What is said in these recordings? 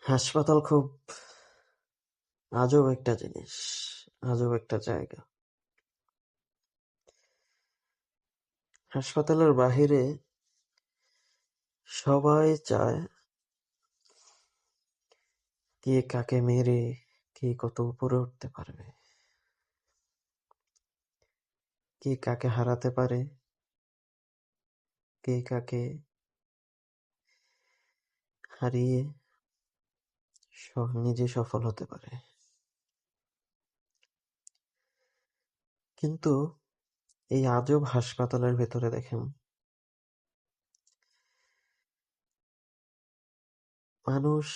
হাসপাতাল খুব আজব একটা জিনিস, আজব একটা জায়গা। হাসপাতালের বাহিরে সবাই চায় কে কাকে মেরে কে কত উপরে উঠতে পারবে, কে কাকে হারাতে পারে, কে কাকে হারিয়ে নিজে সফল হতে পারে। কিন্তু এই আজব হাসপাতালের ভেতরে দেখেন, মানুষ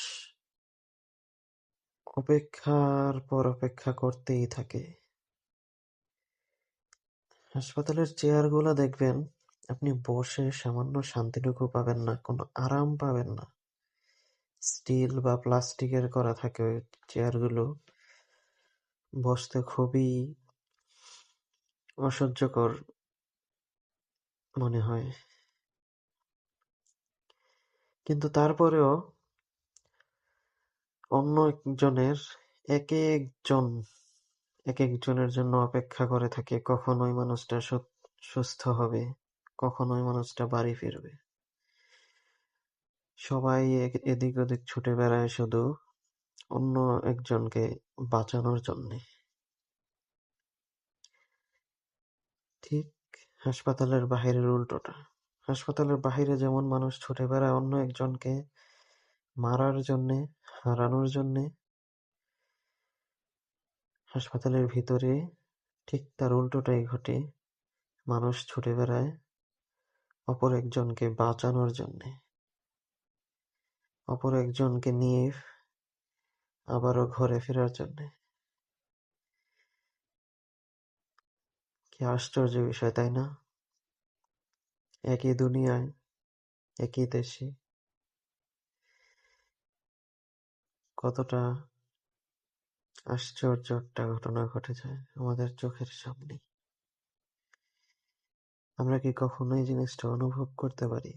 অপেক্ষার পর অপেক্ষা করতেই থাকে। হাসপাতালের চেয়ারগুলো দেখবেন, আপনি বসে সামান্য শান্তিটুকু পাবেন না, কোনো আরাম পাবেন না। স্টিল বা প্লাস্টিকের করা থাকে ওই চেয়ারগুলো, বসতে খুবই অসহ্যকর মনে হয়। কিন্তু তারপরেও অন্য একজনের এক একজন এক একজনের জন্য অপেক্ষা করে থাকে কখন ওই মানুষটা সুস্থ হবে, কখন ওই মানুষটা বাড়ি ফিরবে। সবাই এদিক ওদিক ছুটে বেড়ায় শুধু অন্য একজনকে বাঁচানোর জন্যে। ঠিক হাসপাতালের বাহিরের উল্টোটা। হাসপাতালের বাহিরে যেমন মানুষ ছুটে বেড়ায় অন্য একজনকে মারার জন্যে, হারানোর জন্যে, হাসপাতালের ভিতরে ঠিক তার উল্টোটাই ঘটে। মানুষ ছুটে বেড়ায় অপর একজনকে বাঁচানোর জন্যে, অপর একজনকে নিয়ে আবারও ঘরে ফেরার জন্যে। কি আশ্চর্য বিষয়, তাই না? একই দুনিয়ায়, একই দেশে কতটা আশ্চর্য একটা ঘটনা ঘটে যায় আমাদের চোখের সামনে। আমরা কি কখনো এই জিনিসটা অনুভব করতে পারি?